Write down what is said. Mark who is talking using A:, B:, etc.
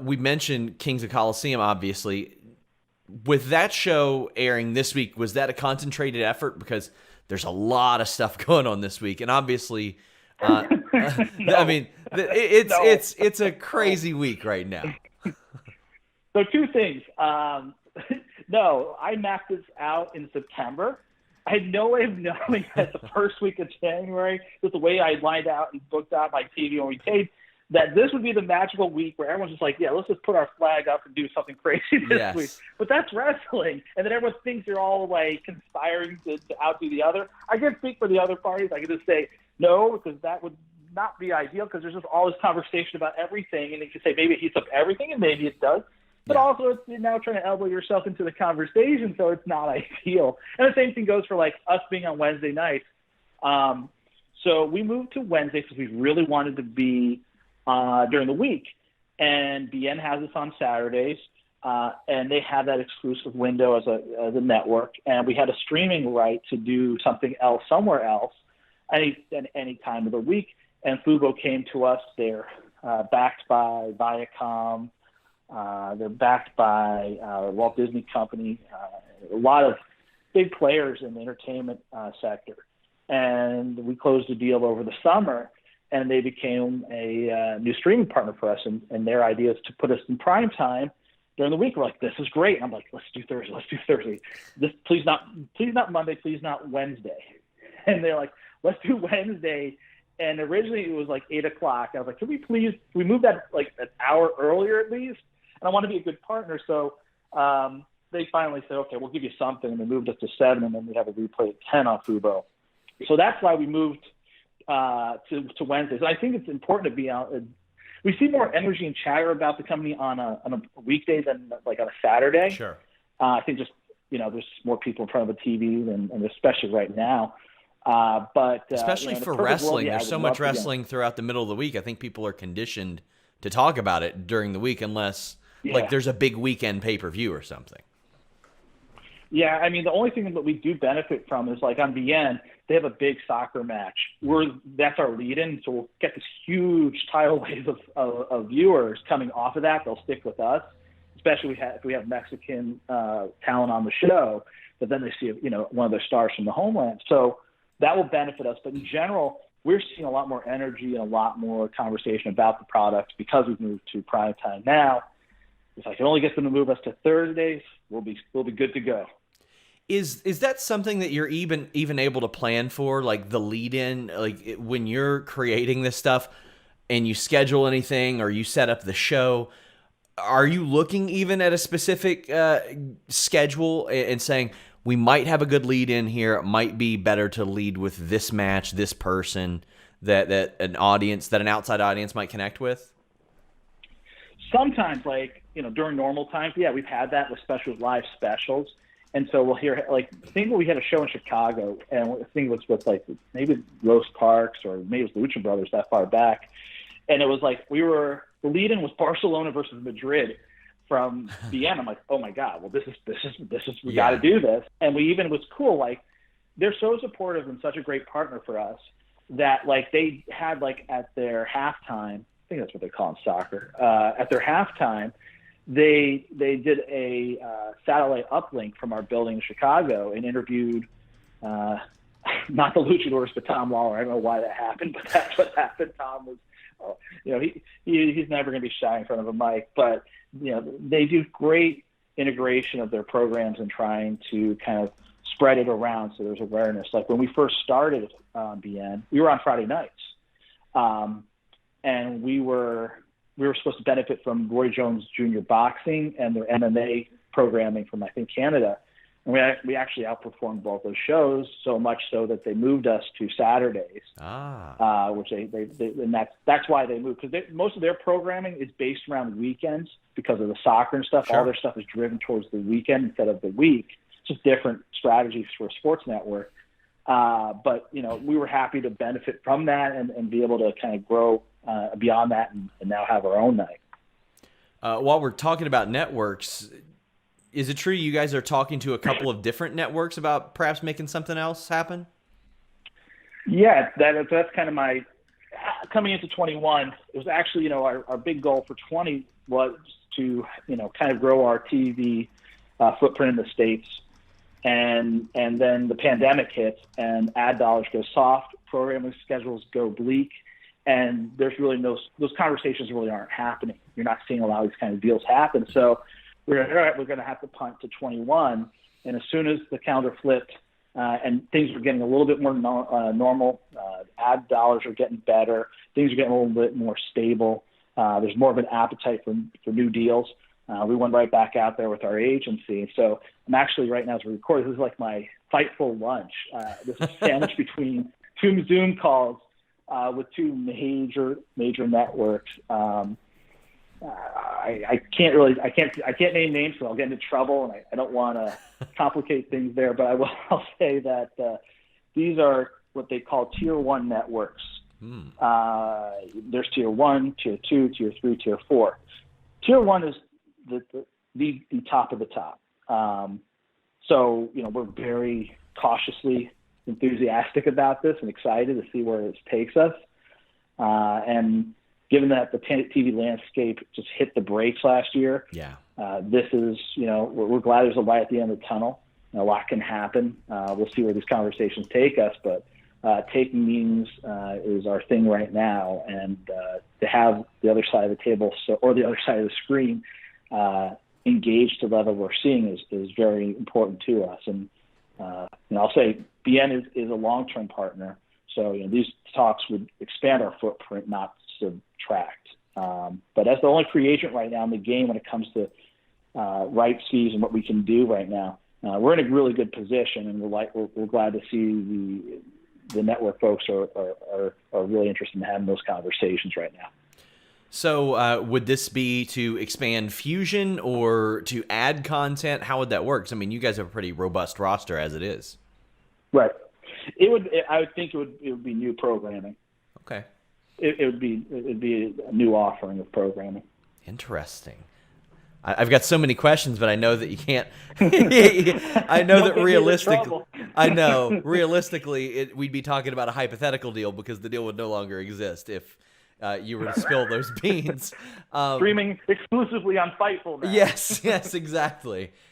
A: We mentioned Kings of Colosseum, obviously. With that show airing this week, was that a concentrated effort? Because there's a lot of stuff going on this week, and obviously, I
B: No,
A: mean, it's
B: no,
A: it's it's a
B: no.
A: crazy week right now.
B: So two things. No, I mapped this out in September. I had no way of knowing that the first week of January, with the way I lined out and booked out my TV when we taped, that this would be the magical week where everyone's just like, yeah, let's just put our flag up and do something crazy this week.
A: Yes.
B: But that's wrestling. And then everyone thinks they're all like conspiring to outdo the other. I can speak for the other parties. I can just say no, because that would not be ideal because there's just all this conversation about everything. And you can say maybe it heats up everything, and maybe it does. But
A: Yeah.
B: also, you're now trying to elbow yourself into the conversation, so it's not ideal. And the same thing goes for like us being on Wednesday nights. So we moved to Wednesday because we really wanted to be during the week. And BN has us on Saturdays, and they have that exclusive window as a network. And we had a streaming right to do something else somewhere else any time of the week. And Fubo came to us. They're backed by Viacom. They're backed by Walt Disney Company, a lot of big players in the entertainment sector. And we closed the deal over the summer, and they became a new streaming partner for us. And their idea is to put us in prime time during the week. We're like, this is great. And I'm like, let's do Thursday. Let's do Thursday. Please not Monday. Please not Wednesday. And they're like, let's do Wednesday. And originally it was like 8:00. I was like, can we move that like an hour earlier at least? And I want to be a good partner. So they finally said, okay, we'll give you something. And they moved us to 7, and then we have a replay at 10 on Fubo. So that's why we moved to Wednesdays. And I think it's important to be out. We see more energy and chatter about the company on a weekday than like on a Saturday.
A: Sure.
B: I think just, there's more people in front of a TV and especially right now. But
A: Especially
B: in a
A: for
B: perfect world,
A: wrestling,
B: yeah, I
A: there's
B: would
A: so
B: love
A: much
B: to be on.
A: wrestling throughout the middle of the week. I think people are conditioned to talk about it during the week, unless like
B: Yeah.
A: there's a big weekend pay-per-view or something.
B: Yeah, I mean, the only thing that we do benefit from is like on BN, they have a big soccer match. That's our lead-in, so we'll get this huge tidal wave of viewers coming off of that. They'll stick with us, especially if we have Mexican talent on the show. But then they see one of their stars from the homeland, so that will benefit us. But in general, we're seeing a lot more energy and a lot more conversation about the product because we've moved to prime time now. If I can only get them to move us to Thursdays, we'll be good to go.
A: Is that something that you're even able to plan for, like the lead in, like when you're creating this stuff and you schedule anything or you set up the show? Are you looking even at a specific schedule and saying we might have a good lead in here? It might be better to lead with this match, this person that an outside audience might connect with.
B: Sometimes, like during normal times, yeah, we've had that with special live specials. And so we'll hear, like, I think we had a show in Chicago, and I think it was with, like, maybe Los Parks or maybe it was Lucha Brothers that far back. And it was like the lead-in was Barcelona versus Madrid from BN. I'm like, oh, my God, well, this is we got to do this. And it was cool, like, they're so supportive and such a great partner for us that, like, they had, like, at their halftime, I think that's what they call in soccer, at their halftime, they did a satellite uplink from our building in Chicago and interviewed not the Luchadors but Tom Lawler. I don't know why that happened, but that's what happened. Tom was, he's never going to be shy in front of a mic, but they do great integration of their programs and trying to kind of spread it around so there's awareness. Like when we first started BN, we were on Friday nights, and we were supposed to benefit from Roy Jones Jr. boxing and their MMA programming from, I think, Canada. And we actually outperformed both those shows, so much so that they moved us to Saturdays, which and that's why they moved, because most of their programming is based around weekends because of the soccer and stuff.
A: Sure.
B: All their stuff is driven towards the weekend instead of the week. It's just different strategies for a sports network. But we were happy to benefit from that and be able to kind of grow beyond that and now have our own night.
A: While we're talking about networks, is it true you guys are talking to a couple of different networks about perhaps making something else happen?
B: Yeah, that's kind of coming into 21, it was actually, our big goal for 20 was to, kind of grow our TV footprint in the States. And then the pandemic hits and ad dollars go soft, programming schedules go bleak, and there's really those conversations really aren't happening. You're not seeing a lot of these kind of deals happen. So we're going to have to punt to 21. And as soon as the calendar flipped and things were getting a little bit more normal, ad dollars are getting better, things are getting a little bit more stable. There's more of an appetite for new deals. We went right back out there with our agency. So I'm actually right now as we record, this is like my Fightful lunch. This is sandwiched between two Zoom calls with two major networks. I can't name names, so I'll get into trouble, and I don't want to complicate things there. But I'll say that these are what they call tier 1 networks. There's tier 1, tier 2, tier 3, tier 4. Tier 1 is the top of the top. So we're very cautiously enthusiastic about this and excited to see where this takes us. And given that the TV landscape just hit the brakes last year, this is, we're glad there's a light at the end of the tunnel. A lot can happen. We'll see where these conversations take us, but taking meetings is our thing right now. And to have the other side of the table or the other side of the screen engaged to the level we're seeing is very important to us. And I'll say BN is a long-term partner. So these talks would expand our footprint, not subtract. But as the only free agent right now in the game when it comes to rights fees and what we can do right now, we're in a really good position, and we're glad to see the network folks are really interested in having those conversations right now.
A: So would this be to expand Fusion or to add content? How would that work? I mean, you guys have a pretty robust roster as it is.
B: Right. I would think it would be new programming.
A: Okay.
B: It would be a new offering of programming.
A: Interesting. I've got so many questions, but I know that you can't. I know that realistically, we'd be talking about a hypothetical deal because the deal would no longer exist if you were to spill those beans.
B: Streaming exclusively on Fightful now.
A: Yes, exactly.